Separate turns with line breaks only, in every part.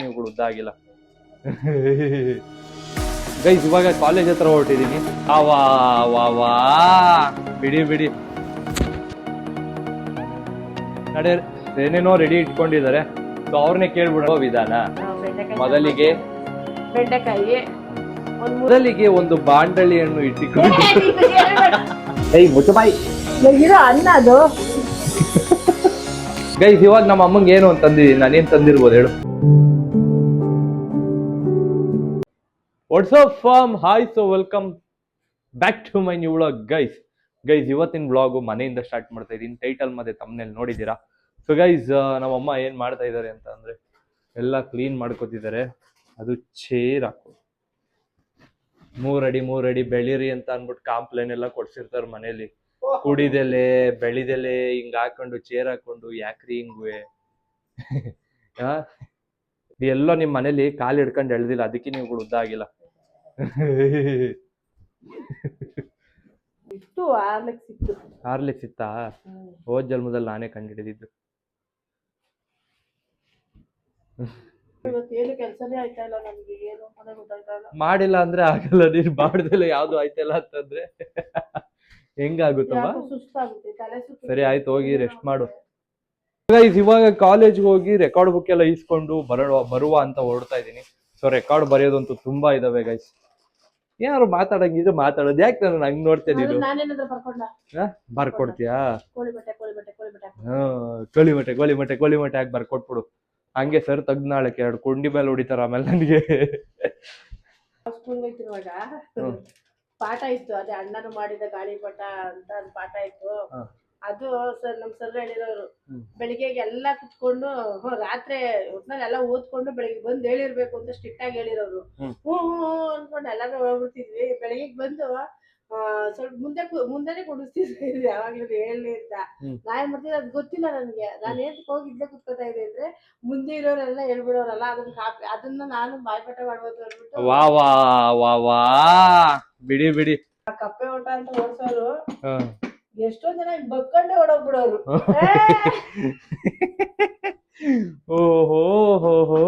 ನೀವು ಉದ್ದ ಆಗಿಲ್ಲ ಗೈಸ್. ಇವಾಗ ಕಾಲೇಜ್ ಹತ್ರ ಹೊರಟಿದೀನಿ. ವಾ ವಾ ವಾ ಬಿಡಿ ಬಿಡಿ ನಡೆ, ಏನೇನೋ ರೆಡಿ ಇಟ್ಕೊಂಡಿದ್ದಾರೆ. ಸೊ ಅವ್ರನ್ನೇ ಕೇಳ್ಬಿಡೋ ವಿಧಾನ. ಮೊದಲಿಗೆ ಮೊದಲಿಗೆ ಒಂದು ಬಾಂಡಳಿಯನ್ನು ಇಟ್ಟಿಕೊಂಡು ಗೈಸ್ ಇವಾಗ ನಮ್ಮ ಅಮ್ಮಂಗೆ ಏನು ಅಂತ ತಂದಿದ್ದೀನಿ. ನಾನೇನ್ ತಂದಿರ್ಬೋದು ಹೇಳು? WhatsApp form hi. So welcome back to my new vlog guys. ಇವತ್ತಿನ ವ್ಲಾಗು ಮನೆಯಿಂದ ಸ್ಟಾರ್ಟ್ ಮಾಡ್ತಾ ಇದ್ದೀನಿ. ಟೈಟಲ್ ಮತ್ತೆ ತಮ್ಮನೇಲಿ ನೋಡಿದ್ದೀರಾ. ಸೊ ಗೈಸ್ ನಮ್ಮಮ್ಮ ಏನ್ ಮಾಡ್ತಾ ಇದ್ದಾರೆ ಅಂತ ಅಂದ್ರೆ ಎಲ್ಲ ಕ್ಲೀನ್ ಮಾಡ್ಕೋತಿದ್ದಾರೆ. ಅದು ಚೇರ್ ಹಾಕು 3 ಅಡಿ ಬೆಳೀರಿ ಅಂತ ಅನ್ಬಿಟ್ಟು ಕಾಂಪ್ಲೇನ್ ಎಲ್ಲ ಕೊಡ್ಸಿರ್ತಾರೆ ಮನೇಲಿ. ಕುಡಿದೆಲೆ ಬೆಳಿದೆಲೆ ಹಿಂಗ್ ಹಾಕೊಂಡು ಚೇರ್ ಹಾಕೊಂಡು ಯಾಕ್ರಿ ಹಿಂಗುವೆ ಎಲ್ಲೋ ನಿಮ್ ಮನೇಲಿ ಕಾಲು ಹಿಡ್ಕೊಂಡು ಎಳ್ದಿಲ್ಲ, ಅದಕ್ಕೆ ನೀವು ಉದ್ದ ಆಗಿಲ್ಲ. ಹಾರ್ಲಿಕ್ಸ್ ಇತ್ತಾ? ಹೋದ್ ಜನ್ಮದಲ್ಲಿ ನಾನೇ ಕಂಡಿಡಿದಿದ್ದು. ಮಾಡಿಲ್ಲ ಅಂದ್ರೆ ಆಗಲ್ಲ. ನೀನ್ ಮಾಡ್ದಲ್ಲ ಯಾವ್ದು ಆಯ್ತಲ್ಲ ಅಂತಂದ್ರೆ ಹೆಂಗಾಗುತ್ತಮ್ಮ? ಸರಿ ಆಯ್ತು, ಹೋಗಿ ರೆಸ್ಟ್ ಮಾಡು. ಇವಾಗ ಕಾಲೇಜ್ಗೆ ಹೋಗಿ ರೆಕಾರ್ಡ್ ಬುಕ್ ಎಲ್ಲ ಇಸ್ಕೊಂಡು ಬರುವ ಅಂತ ಹೊರಡ್ತಾ ಇದೀನಿ. ಸೊ ರೆಕಾರ್ಡ್ ಬರೆಯೋದಂತೂ ತುಂಬಾ ಇದಾವೆ ಗೈಸ್. ಏನಾದ್ರು ಮಾತಾಡಂಗಿದ್ರೆ ಮಾತಾಡೋದು, ಯಾಕೆ ನಾನು ಹಂಗ್ ನೋಡ್ತೇನೆ? ನೀನು ಬರ್ಕೊಡ್ತೀಯಾ? ಕೋಳಿ ಮಟ್ಟೆ ಹಾಕಿ ಬರ್ಕೊಟ್ಬಿಡು. ಹಂಗೆ ಸರ್ ತೆಗ್ದು ನಾಳೆ 2 ಕುಂಡಿ ಮೇಲೆ ಹೊಡಿತಾರ ಆಮೇಲೆ ನನಗೆ.
ಪಾಠ ಇತ್ತು, ಅದೇ ಅಣ್ಣನು ಮಾಡಿದ ಗಾಳಿಪಟ ಅಂತ ಪಾಠ ಇತ್ತು. ಅದು ಸರ್ ನಮ್ ಸರ್ ಹೇಳಿರೋರು, ಬೆಳಿಗ್ಗೆ ಎಲ್ಲ ಕುತ್ಕೊಂಡು ರಾತ್ರಿ ಒಟ್ನಲ್ಲಿ ಎಲ್ಲ ಓದ್ಕೊಂಡು ಬೆಳಿಗ್ಗೆ ಬಂದು ಹೇಳಿರ್ಬೇಕು ಅಂತ ಸ್ಟ್ರಿಕ್ಟ್ ಆಗಿ ಹೇಳಿರೋರು. ಹ್ಞೂ ಅನ್ಕೊಂಡು ಎಲ್ಲಾರು ಹೋಗ್ಬಿಡ್ತಿದ್ವಿ. ಬೆಳಿಗ್ಗೆ ಬಂದು ಸ್ವಲ್ಪ ಮುಂದೆನೆ ಕುಡಿಸ್ತಿದ್ವಿ ಯಾವಾಗ್ಲೂ ಹೇಳಿ ಅಂತ. ನಾ ಏನ್ ಮಾಡ್ತಿದ್ದೆ ಅದ್ ಗೊತ್ತಿಲ್ಲ ನನ್ಗೆ. ನಾನು ಏನ್ ಹೋಗಿ ಇದ್ದೇ ಕುತ್ಕೋತಾ ಇದೆ ಅಂದ್ರೆ ಮುಂದೆ ಇರೋರೆಲ್ಲ ಹೇಳ್ಬಿಡೋರಲ್ಲ, ಅದನ್ನ ನಾನು ಬಾಯ್ಪಾಠ ಮಾಡ್ಬೋದು ಅಂದ್ಬಿಟ್ಟು
ವಾ ವಾ ವಾ ವಾ ಬಿಡಿ ಬಿಡಿ
ಕಪ್ಪೆ ಓಟ ಅಂತ ಓಡ್ಸೋರು. ಎಷ್ಟೋ ಜನ ಬಗ್ಗಂಡೆ ಓಡೋಗ್ಬಿಡೋರು.
ಓಹೋ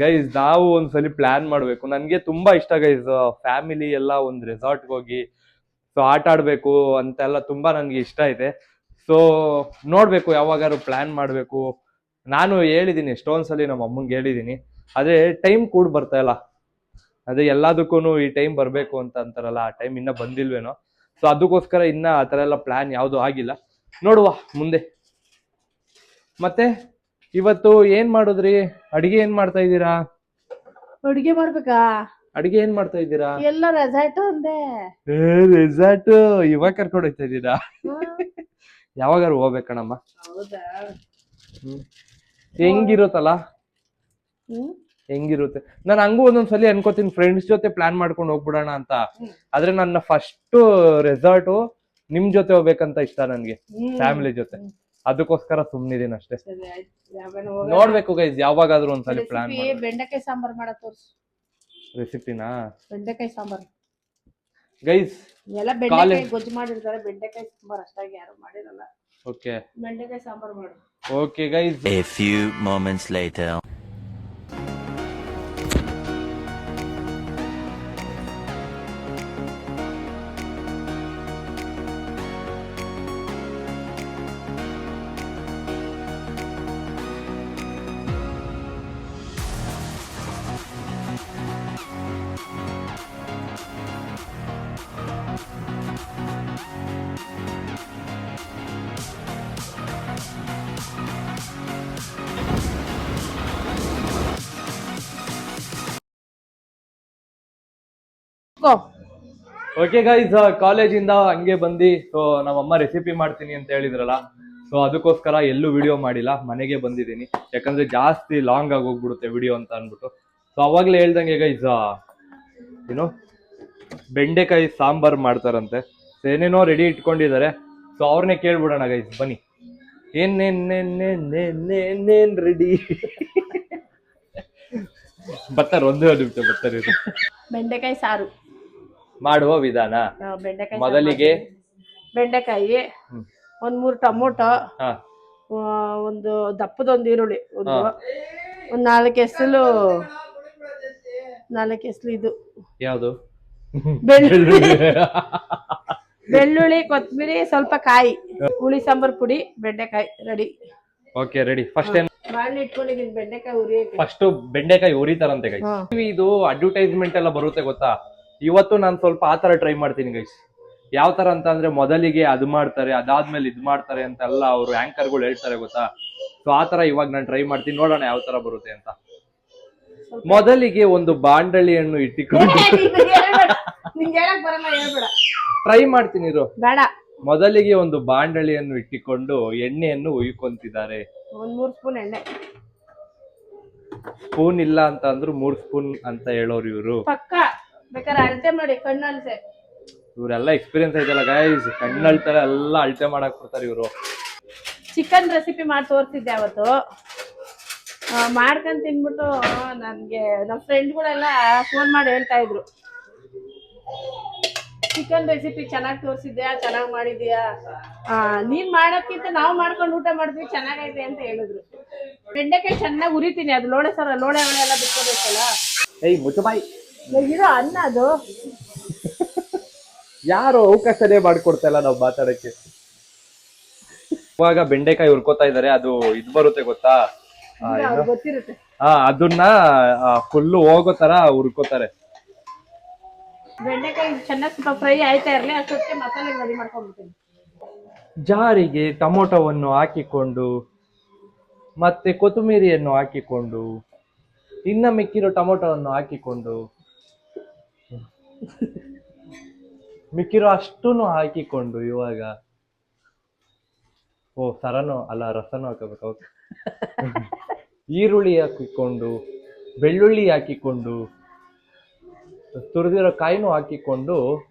ಗೈಸ್, ನಾವು ಒಂದ್ಸಲಿ ಪ್ಲಾನ್ ಮಾಡ್ಬೇಕು. ನನ್ಗೆ ತುಂಬಾ ಇಷ್ಟ ಗೈಸ್, ಫ್ಯಾಮಿಲಿ ಎಲ್ಲ ಒಂದ್ ರೆಸಾರ್ಟ್ಗೆ ಹೋಗಿ ಸೊ ಆಟ ಆಡ್ಬೇಕು ಅಂತೆಲ್ಲ ತುಂಬಾ ನನ್ಗೆ ಇಷ್ಟ ಇದೆ. ಸೊ ನೋಡ್ಬೇಕು, ಯಾವಾಗಾದ್ರು ಪ್ಲಾನ್ ಮಾಡ್ಬೇಕು. ನಾನು ಹೇಳಿದೀನಿ ಎಷ್ಟೊಂದ್ಸಲಿ ನಮ್ಮ ಅಮ್ಮಂಗೆ ಹೇಳಿದೀನಿ, ಅದೇ ಟೈಮ್ ಕೂಡ ಬರ್ತಾ ಇಲ್ಲ. ಅದೇ ಎಲ್ಲದಕ್ಕೂ ಈ ಟೈಮ್ ಬರ್ಬೇಕು ಅಂತ ಅಂತಾರಲ್ಲ, ಆ ಟೈಮ್ ಇನ್ನ ಬಂದಿಲ್ವೇನೋ. ಸೊ ಅದಕ್ಕೋಸ್ಕರ ಇನ್ನ ಆ ಥರ ಎಲ್ಲ ಪ್ಲಾನ್ ಯಾವುದು ಆಗಿಲ್ಲ. ನೋಡುವ ಮುಂದೆ. ಮತ್ತೆ ಇವತ್ತು ಏನ್ ಮಾಡುದ್ರಿ? ಅಡಿಗೆ ಏನ್ ಮಾಡ್ತಾ ಇದ್ದೀರಾ?
ಅಡಿಗೆ ಮಾಡ್ಬೇಕಾ?
ಅಡಿಗೆ ಏನ್ ಮಾಡ್ತಾ ಇದ್ದೀರಾ?
ಎಲ್ಲ ರೆಸಾರ್ಟ್ ಅಂದೆ.
ರೆಸಾರ್ಟ್ ಇವಾಗ ಕರ್ಕೊಂಡು ಹೋಗ್ತಾ ಇದ್ದೀರಾ? ಯಾವಾಗಾರು ಹೋಗ್ಬೇಕಣಮ್ಮ.
ಹೌದಾ?
ಹೆಂಗಿರುತ್ತಲ್ಲ, ಹೆಂಗಿರುತ್ತೆ. ನಾನು ಹಂಗೂ ಒಂದೊಂದ್ಸಲಿ ಅನ್ಕೋತೀನಿ ಫ್ರೆಂಡ್ಸ್ ಜೊತೆ ಪ್ಲಾನ್ ಮಾಡ್ಕೊಂಡು ಹೋಗ್ಬಿಡೋಣ ಅಂತ. ಆದ್ರೆ ನನ್ನ ಫಸ್ಟ್ ರೆಸಾರ್ಟ್ ನಿಮ್ ಜೊತೆ ಹೋಗ್ಬೇಕಂತ ಇಷ್ಟ ನನ್ಗೆ, ಫ್ಯಾಮಿಲಿ ಜೊತೆ. ಅದಕ್ಕೋಸ್ಕರ ಸುಮ್ನಿದೀನಿ ಅಷ್ಟೇ. ನೋಡ್ಬೇಕು ಗೈಸ್, ಯಾವಾಗಾದ್ರೂ ಒಂದ್ಸಲಿ ಪ್ಲಾನ್ ಮಾಡಿ.
ಬೆಂಡೆಕಾಯಿ ಸಾಂಬಾರ್ ಮಾಡಕ್ ತೋರ್ಸು
ರೆಸಿಪಿನಾ?
ಬೆಂಡೆಕಾಯಿ ಸಾಂಬಾರ್
ಗೈಸ್
ಎಲ್ಲ ಬೆಂಡೆಕಾಯಿ ಗೊಜ್ಜು ಮಾಡಿರ್ತಾರೆ, ಬೆಂಡೆಕಾಯಿ ಸಾಂಬಾರ್ ಅಷ್ಟಾಗಿ ಯಾರು ಮಾಡಿರಲ್ಲ.
ಓಕೆ,
ಬೆಂಡೆಕಾಯಿ ಸಾಂಬಾರ್ ಮಾಡು.
Okay guys.
A few moments later.
Okay guys, ಕಾಲೇಜಿಂದ ಹಂಗೆ ಬಂದು ಸೊ ನಮ್ಮಮ್ಮ ರೆಸಿಪಿ ಮಾಡ್ತೀನಿ ಅಂತ ಹೇಳಿದ್ರಲ್ಲ, ಸೊ ಅದಕ್ಕೋಸ್ಕರ ಎಲ್ಲೂ ವಿಡಿಯೋ ಮಾಡಿಲ್ಲ, ಮನೆಗೆ ಬಂದಿದ್ದೀನಿ. ಯಾಕಂದ್ರೆ ಜಾಸ್ತಿ ಲಾಂಗ್ ಆಗಿ ಹೋಗ್ಬಿಡುತ್ತೆ ವಿಡಿಯೋ ಅಂತ ಅನ್ಬಿಟ್ಟು. ಸೊ ಅವಾಗ್ಲೇ ಹೇಳ್ದಂಗೆ ಗೈಸ್, ಏನೋ ಬೆಂಡೆಕಾಯಿ ಸಾಂಬಾರ್ ಮಾಡ್ತಾರಂತೆ. ಸೊ ಏನೇನೋ ರೆಡಿ ಇಟ್ಕೊಂಡಿದ್ದಾರೆ. ಸೊ ಅವ್ರನ್ನೇ ಕೇಳ್ಬಿಡೋಣ ಗೈಸ್, ಬನ್ನಿ. ಏನ್ ರೆಡಿ ಬರ್ತಾರೆ, ಒಂದೇ ನಿಮಿಷ ಬರ್ತಾರೆ.
ಬೆಂಡೆಕಾಯಿ ಸಾರು
ಮಾಡುವ ವಿಧಾನ. ಮೊದಲಿಗೆ
ಬೆಂಡೆಕಾಯಿ, 1-3 ಟೊಮೊಟೊ, ಒಂದು ದಪ್ಪದೊಂದು ಈರುಳ್ಳಿ, ಒಂದು ಒಂದ್ 4 ಎಸಲು ಇದು
ಯಾವುದು?
ಬೆಳ್ಳುಳ್ಳಿ, ಕೊತ್ತಂಬರಿ, ಸ್ವಲ್ಪ ಕಾಯಿ, ಹುಳಿ ಸಾಂಬಾರ್ ಪುಡಿ, ಬೆಂಡೆಕಾಯಿ ರೆಡಿ.
Okay, ready. ಫಸ್ಟ್
ಬಾಣಲಿ ಇಟ್ಕೊಂಡಿದೀನಿ ಬೆಂಡೆಕಾಯಿ ಉರಿಯಕ್ಕೆ.
ಫಸ್ಟ್ ಬೆಂಡೆಕಾಯಿ ಉರಿತಾರಂತೆ ಗೈಸ್. ಇದು ಅಡ್ವರ್ಟೈಸ್ಮೆಂಟ್ ಎಲ್ಲ ಬರುತ್ತೆ ಗೊತ್ತಾ. ಇವತ್ತು ನಾನು ಸ್ವಲ್ಪ ಆತರ ಟ್ರೈ ಮಾಡ್ತೀನಿ ಗೈಸ್. ಯಾವ ತರ ಅಂತ ಅಂದ್ರೆ, ಮೊದಲಿಗೆ ಅದು ಮಾಡ್ತಾರೆ, ಅದಾದ್ಮೇಲೆ ಇದ್ ಮಾಡ್ತಾರೆ ಅಂತ ಎಲ್ಲ ಅವರು ಆಂಕರ್ಗಳು ಹೇಳ್ತಾರೆ ಗೊತ್ತಾ. ಸೊ ಆತರ ಇವಾಗ ನಾನು ಟ್ರೈ ಮಾಡ್ತೀನಿ, ನೋಡೋಣ ಯಾವ ತರ ಬರುತ್ತೆ ಅಂತ. ಮೊದಲಿಗೆ ಒಂದು ಬಾಂಡಳಿಯನ್ನು ಇಟ್ಟಿಕೊಂಡು
ನಿಂಗೆ ಹೇಳಕ್ ಬರಲ್ಲ, ಹೇಳ್ಬೇಡ.
ಟ್ರೈ ಮಾಡ್ತೀನಿ ಇರು.
ಬೇಡ.
ಮೊದಲಿಗೆ ಒಂದು ಬಾಂಡಳಿಯನ್ನು ಇಟ್ಟಿಕೊಂಡು ಎಣ್ಣೆಯನ್ನು ಉಯ್ಕೊಂತಿದ್ದಾರೆ.
ಒಂದ್ 3 ಸ್ಪೂನ್ ಎಣ್ಣೆ.
ಸ್ಪೂನ್ ಇಲ್ಲ ಅಂತ ಅಂದ್ರು 3 ಸ್ಪೂನ್ ಅಂತ ಹೇಳೋರು ಇವರು.
ಪಕ್ಕ ಬೇಕಾದ್ರೆ ಅಳತೆ ಮಾಡಿ, ಕಣ್ಣು ಅಳತೆ.
ಇವರೆಲ್ಲ ಎಕ್ಸ್ಪೀರಿಯನ್ಸ್ ಐತಲ್ಲ ಗೈಸ್, ಕಣ್ಣಳ್ತಾರೆ ಎಲ್ಲ ಅಳತೆ ಮಾಡಕ್ ಕೊಡ್ತಾರೆ ಇವರು.
ಚಿಕನ್ ರೆಸಿಪಿ ಮಾಡಿ ತೋರಿಸಿದ್ದೆ ಅವತ್ತು. ಮಾಡ್ಕೊಂಡ್ ತಿನ್ಬಿಟ್ಟು ನನ್ಗೆ ನಮ್ಮ ಫ್ರೆಂಡ್ಗಳೆಲ್ಲ ಫೋನ್ ಮಾಡಿ ಹೇಳ್ತಾ ಇದ್ರು, ಚಿಕನ್ ರೆಸಿಪಿ ಚೆನ್ನಾಗಿ ತೋರಿಸಿದ್ಯಾ, ಚೆನ್ನಾಗಿ ಮಾಡಿದ್ಯಾ, ನೀನ್ ಮಾಡೋಕ್ಕಿಂತ ನಾವು ಮಾಡ್ಕೊಂಡು ಊಟ ಮಾಡಿದ್ವಿ, ಚೆನ್ನಾಗೈತೆ ಅಂತ ಹೇಳಿದ್ರು. ಬೆಂಡೆಕಾಯಿ ಚೆನ್ನಾಗಿ ಉರಿತೀನಿ, ಅದು ಲೋಳೆ ಒಳೆ ಎಲ್ಲ ಬಿಟ್ಕೋಬೇಕಲ್ಲ.
ಏಯ್ ಮುಚ್ಚಬಾಯಿ,
ಇರೋ ಅನ್ನ ಅದು
ಯಾರು ಅವಕಾಶನೇ ಮಾಡ್ಕೊಡ್ತಾ ಇಲ್ಲ ನಾವು ಮಾತಾಡಕ್ಕೆ. ಇವಾಗ ಬೆಂಡೆಕಾಯಿ ಹುರ್ಕೋತಾ ಇದಾರೆ. ಅದು ಇದ್ ಬರುತ್ತೆ ಗೊತ್ತಾ,
ಗೊತ್ತಿರುತ್ತೆ.
ಅದನ್ನ ಫುಲ್ಲು ಹೋಗೋ ತರ ಹುರ್ಕೋತಾರೆ.
ಬೆಂಡೆಕಾಯಿ ಚೆನ್ನಾಗಿ ಸ್ವಲ್ಪ ಫ್ರೈ ಆಯ್ತಾ ಇರ್ಲಿ, ಅಷ್ಟೊತ್ತಿಗೆ ಮಸಾಲೆ ರೆಡಿ ಮಾಡ್ಕೊಂಡ್ಬಿಡ್ತೀನಿ.
ಜಾರಿಗೆ ಟೊಮೊಟೊವನ್ನು ಹಾಕಿಕೊಂಡು, ಮತ್ತೆ ಕೊತ್ತಂಬರಿಯನ್ನು ಹಾಕಿಕೊಂಡು, ಇನ್ನ ಮಿಕ್ಕಿರೋ ಟೊಮೊಟೊವನ್ನು ಹಾಕಿಕೊಂಡು, ಮಿಕ್ಕಿರೋ ಅಷ್ಟೂನು ಹಾಕಿಕೊಂಡು, ಇವಾಗ ಸರನು ಅಲ್ಲ ರಸನು ಹಾಕಬೇಕು. ಈರುಳ್ಳಿ ಹಾಕಿಕೊಂಡು, ಬೆಳ್ಳುಳ್ಳಿ ಹಾಕಿಕೊಂಡು, ತುರಿದಿರೋ ಕಾಯಿನೂ ಹಾಕಿಕೊಂಡು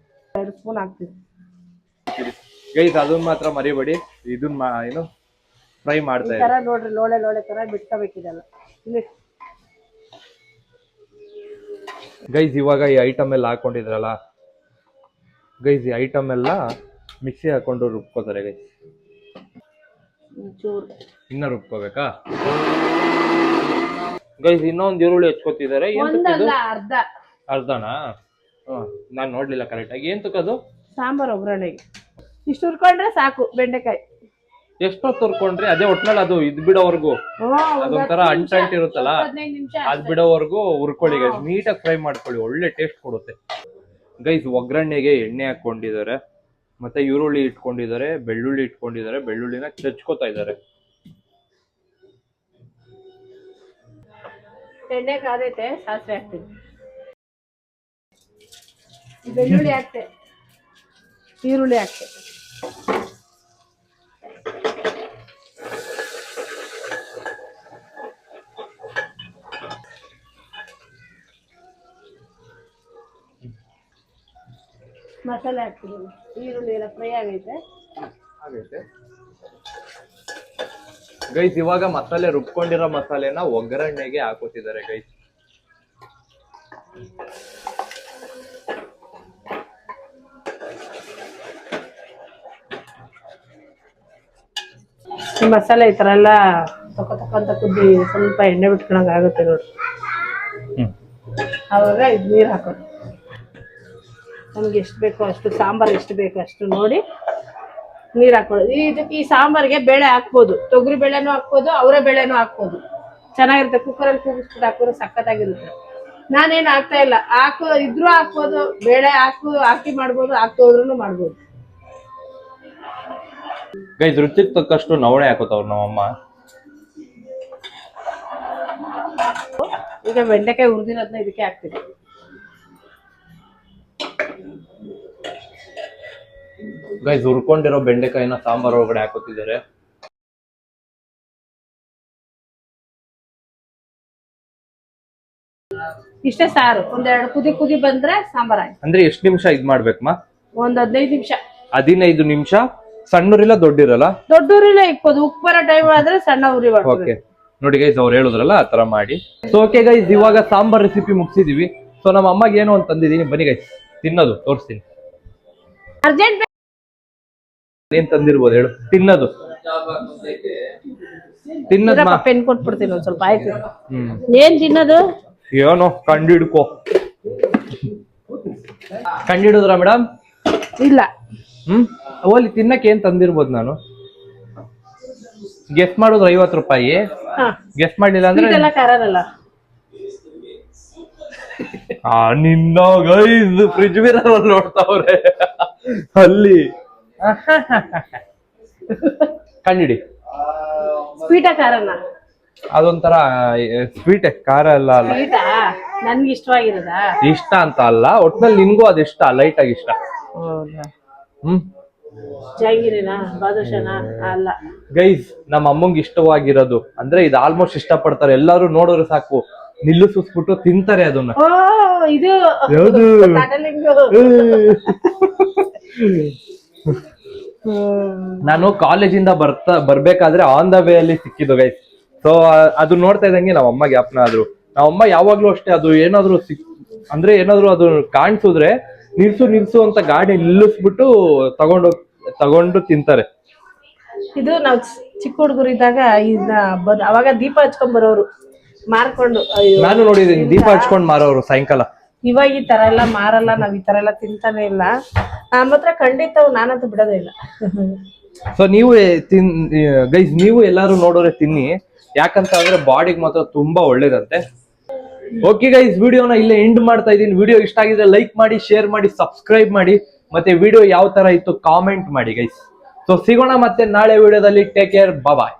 2 ಸ್ಪೂನ್ ಹಾಕ್ತೀವಿ
ಗೈಸ್. ಅದನ್ನ ಮಾತ್ರ ಮರಿಬೇಡಿ, ಇದನ್ನ ಏನು ಫ್ರೈ ಮಾಡ್ತಾ ಇದ್ದಾರೆ
ನೋಡ್ರಿ. ಲೋಳೆ ತರ ಬಿಟ್ಕೋಬೇಕಿದೆಲ್ಲ
ಗೈಸ್. ಇವಾಗ ಈ ಐಟಮ್ ಎಲ್ಲ ಹಾಕೊಂಡಿದ್ರಲ್ಲ ಗೈಸ್, ಈ ಐಟಮ್ ಎಲ್ಲ ಮಿಕ್ಸಿ ಹಾಕೊಂಡು ರುಬ್ಕೋತಾರೆ ಗೈಸ್. ಇನ್ನ ರುಬ್ಕೋಬೇಕಾ ಗೈಸ್? ಇನ್ನೊಂದು ಈರುಳ್ಳಿ ಹಚ್ಕೋತಿದ್ದಾರೆ. ಅರ್ಧನಾ? ನಾನ್ ನೋಡ್ಲಿಲ್ಲ ಕರೆಕ್ಟ್ ಆಗಿ. ಏನ್ ತಕ್ಕದು?
ಸಾಂಬಾರ್ ಒಗ್ಗರಣೆಗೆ ಇಷ್ಟು ಹುರ್ಕೊಂಡ್ರೆ ಸಾಕು. ಬೆಂಡೆಕಾಯಿ
ಎಷ್ಟೊತ್ತು ಹುರ್ಕೊಂಡ್ರಿ? ಅದೇ ಒಟ್ನಲ್ಲಿ ಅದು ಇದ್ ಬಿಡೋವರೆಗೂ, ಅದೊಂಥರ ಅಂಟಂಟ್ ಇರುತ್ತಲ್ಲ, ಅದ್ ಬಿಡೋವರೆಗೂ ಹುರ್ಕೊಳ್ಳಿ ಗೈಸ್. ನೀಟಾಗಿ ಫ್ರೈ ಮಾಡ್ಕೊಳ್ಳಿ, ಒಳ್ಳೆ ಟೇಸ್ಟ್ ಕೊಡುತ್ತೆ ಗೈಸ್. ಒಗ್ಗರಣೆಗೆ ಎಣ್ಣೆ ಹಾಕೊಂಡಿದ್ದಾರೆ, ಮತ್ತೆ ಈರುಳ್ಳಿ ಇಟ್ಕೊಂಡಿದ್ದಾರೆ, ಬೆಳ್ಳುಳ್ಳಿ ಇಟ್ಕೊಂಡಿದ್ದಾರೆ. ಬೆಳ್ಳುಳ್ಳಿನ ಚಚ್ಕೋತಾ ಇದ್ದಾರೆ.
ಎಣ್ಣೆ ಕಾದೈತೆ, ಸಾಸಿವೆ ಹಾಕ್ತೀನಿ, ಬೆಳ್ಳುಳ್ಳಿ ಹಾಕ್ತೆ, ಈರುಳ್ಳಿ ಹಾಕ್ತೆ. ಮಸಾಲೆ ಹಾಕ್ತೀನಿ. ಈರುಳ್ಳಿ ಎಲ್ಲ ಫ್ರೈ ಆಗೈತೆ
ಗೈಸ್. ಇವಾಗ ಮಸಾಲೆ ರುಬ್ಕೊಂಡಿರೋ ಮಸಾಲೆನ ಒಗ್ಗರಣೆಗೆ ಹಾಕೋತಿದ್ದಾರೆ ಗೈಸ್.
ಈ ಮಸಾಲೆ ಈ ತರ ಎಲ್ಲ ತಕೊಂತ ಕುದ್ದಿ ಸ್ವಲ್ಪ ಎಣ್ಣೆ ಬಿಟ್ಕೊಳಂಗ ಆಗುತ್ತೆ ನೋಡಿ. ಅವಾಗ ಇದು ನೀರು ಹಾಕೋದು. ನಮ್ಗೆ ಎಷ್ಟು ಬೇಕೋ ಅಷ್ಟು, ಸಾಂಬಾರ್ ಎಷ್ಟು ಬೇಕೋ ಅಷ್ಟು ನೋಡಿ ನೀರು ಹಾಕೊಳ್ಳೋದು. ಇದಕ್ಕೆ ಈ ಸಾಂಬಾರಿಗೆ ಬೇಳೆ ಹಾಕ್ಬೋದು, ತೊಗರಿ ಬೇಳೆನೂ ಹಾಕ್ಬೋದು, ಅವರೇ ಬೇಳೆನೂ ಹಾಕ್ಬೋದು, ಚೆನ್ನಾಗಿರುತ್ತೆ. ಕುಕ್ಕರಲ್ಲಿ ಕೂಗಿಸ್ಬಿಟ್ಟು ಹಾಕಿದ್ರೆ ಸಖತ್ತಾಗಿರುತ್ತೆ. ನಾನೇನು ಹಾಕ್ತಾ ಇಲ್ಲ, ಇದ್ರೂ ಹಾಕ್ಬೋದು, ಬೇಳೆ ಹಾಕಿ ಮಾಡ್ಬೋದು, ಹಾಕೋದ್ರೂ ಮಾಡ್ಬೋದು.
ಗೈಸ್, ರುಚಿಗೆ ತಕ್ಕಷ್ಟು ನವಣೆ ಹಾಕೋತವ್ರು ನಮ್ಮಮ್ಮ.
ಈಗ ಬೆಂಡೆಕಾಯಿ ಹುರಿದಿರೋದನ್ನ ಇದಕ್ಕೆ ಹಾಕ್ತೀನಿ.
ಗೈಸ್, ಹುರ್ಕೊಂಡಿರೋ ಬೆಂಡೆಕಾಯಿನ ಸಾಂಬಾರ್ ಒಳಗಡೆ ಹಾಕೋತಿದ್ದಾರೆ.
ಇಷ್ಟೇ ಸಾರು. 1-2 ಕುದಿ ಬಂದ್ರೆ ಸಾಂಬಾರ್ ಆಯ್ತು.
ಅಂದ್ರೆ ಎಷ್ಟು ನಿಮಿಷ ಇದ್ ಮಾಡ್ಬೇಕಮ್ಮ?
ಒಂದ್ 15 ನಿಮಿಷ.
15 ನಿಮಿಷ. ಸಣ್ಣೂರಿಲ್ಲ ದೊಡ್ಡಿರಲ್ಲ?
ದೊಡ್ಡೂರಿಲ್ಲ ಇಕ್ಬೋದು. ಉಪ್ಪು ಬರೋ ಟೈಮ್ ಆದ್ರೆ ಸಣ್ಣ ಉರಿ ಮಾಡ್ಬೋದು.
ಓಕೆ, ನೋಡಿ ಗೈಸ್, ಅವ್ರು ಹೇಳಿದ್ರಲ್ಲ ಆ ತರ ಮಾಡಿ. ಸೊ ಓಕೆ ಗೈಸ್, ಇವಾಗ ಸಾಂಬಾರ್ ರೆಸಿಪಿ ಮುಗಿಸಿದೀವಿ. ಸೊ ನಮ್ಮ ಅಮ್ಮಗೆ ಏನು ಅಂತ ತಂದಿದೀನಿ, ಬನ್ನಿ ಗೈಸ್ ತಿನ್ನೋದು ತೋರಿಸ್ತೀನಿ.
ಅರ್ಜೆಂಟ್
ಏನ್ ತಂದಿರ್ಬೋದು ಹೇಳು? ತಿನ್ನೋದು ತಿನ್ನದ್
ಪೆನ್ ಕೊಟ್ಬಿಡ್ತೀನಿ ಒಂದ್ ಸ್ವಲ್ಪ ಆಯ್ತು.
ಹ್ಮ್
ಏನ್ ತಿನ್ನೋದು?
ಏನೋ ಕಂಡಿಡ್ಕೋ. ಕಂಡಿಡಿದ್ರ ಮೇಡಮ್?
ಇಲ್ಲ.
ಓಲಿ ತಿನ್ನಕ್ಕೆ ಏನ್ ತಂದಿರ್ಬೋದು ನಾನು? ಗೆಸ್ ಮಾಡಿದ್ರು 50 ರೂಪಾಯಿ. ಗೆಸ್ ಮಾಡ್ಲಿಲ್ಲ ಅಂದ್ರೆ
ಖಾರಲ್ಲ.
ನಿನ್ನ ಗೈಸ್ ಫ್ರಿಜ್ ಮಿರರ್ ನೋಡ್ತಾವ್ರೆ ಅಲ್ಲಿ. ಕಂಡಿಡಿ.
ಸ್ವೀಟ ಖಾರನ?
ಅದೊಂಥರ ಸ್ವೀಟ್, ಖಾರ ಅಲ್ಲ.
ಸ್ವೀಟಾ? ನನ್ಗೆ ಇಷ್ಟವಾಗಿರೋದ?
ಇಷ್ಟ ಅಂತ ಅಲ್ಲ, ಒಟ್ನಲ್ಲಿ ನಿನ್ಗೂ ಅದು ಇಷ್ಟ, ಲೈಟ್ ಆಗಿ ಇಷ್ಟ.
ಜಾಂಗಿರಿನಾ ಬಾದುಷಾನಾ? ಅಲ್ಲ
ಗೈಸ್, ನಮ್ಮ ಅಮ್ಮಂಗೆ ಇಷ್ಟವಾಗಿರೋದು ಅಂದ್ರೆ ಇದು ಆಲ್ಮೋಸ್ಟ್ ಇಷ್ಟಪಡ್ತಾರೆ ಎಲ್ಲಾರು, ನೋಡಿದ್ರೆ ಸಾಕು ನಿಲ್ಲಿಸ್ಬಿಟ್ಟು ತಿಂತಾರೆ ಅದನ್ನ.
ಇದು
ಯಾವುದು? ನಾನು ಕಾಲೇಜಿಂದ ಬರ್ಬೇಕಾದ್ರೆ ಆನ್ ದ ವೇ ಅಲ್ಲಿ ಸಿಕ್ಕಿದ್ದು ಗೈಸ್. ಸೊ ಅದು ನೋಡ್ತಾ ಇದ್ದಂಗೆ ನಮ್ಮ ಅಮ್ಮ ಜ್ಞಾಪನ ಆದ್ರು. ನಮ್ಮಮ್ಮ ಯಾವಾಗ್ಲೂ ಅಷ್ಟೇ, ಅದು ಏನಾದ್ರು ಅಂದ್ರೆ ಏನಾದ್ರು ಅದು ಕಾಣಿಸಿದ್ರೆ ನಿಲ್ಸು ಅಂತ ಗಾಡಿ ನಿಲ್ಲಿಸ್ಬಿಟ್ಟು ತಗೊಂಡು ತಿಂತಾರೆ.
ಇದು ನಾವ್ ಚಿಕ್ಕ ಹುಡುಗರು ಇದ್ದಾಗ ಅವಾಗ ದೀಪ ಹಚ್ಕೊಂಡ್ ಬರೋರು ಮಾರ್ಕೊಂಡು.
ನಾನು ನೋಡಿದ್ದೀನಿ ದೀಪ ಹಚ್ಕೊಂಡ್ ಮಾರೋರು ಸಾಯಂಕಾಲ.
ಇವಾಗ ಈ ತರ ಎಲ್ಲ ಮಾರಲ್ಲ, ನಾವ್ ಈ ತರ ಎಲ್ಲ ತಿಂತಾನೆ ಇಲ್ಲ. ನಮ್ಮ ಹತ್ರ ಖಂಡಿತ ನಾನಂತೂ ಬಿಡೋದೇ ಇಲ್ಲ.
ಸೊ ನೀವು ಗೈಸ್, ನೀವು ಎಲ್ಲಾರು ನೋಡೋರೆ ತಿನ್ನಿ, ಯಾಕಂತ ಅಂದ್ರೆ ಬಾಡಿಗೆ ಮಾತ್ರ ತುಂಬಾ ಒಳ್ಳೇದಂತೆ. ಓಕೆ ಗೈಸ್, ವಿಡಿಯೋನ ಇಲ್ಲೇ ಎಂಡ್ ಮಾಡ್ತಾ ಇದೀನಿ. ವಿಡಿಯೋ ಇಷ್ಟ ಆಗಿದ್ರೆ ಲೈಕ್ ಮಾಡಿ, ಶೇರ್ ಮಾಡಿ, ಸಬ್ಸ್ಕ್ರೈಬ್ ಮಾಡಿ, ಮತ್ತೆ ವಿಡಿಯೋ ಯಾವ ತರ ಇತ್ತು ಕಾಮೆಂಟ್ ಮಾಡಿ ಗೈಸ್. ಸೊ ಸಿಗೋಣ ಮತ್ತೆ ನಾಳೆ ವಿಡಿಯೋದಲ್ಲಿ. ಟೇಕ್ ಕೇರ್, ಬಾಯ್.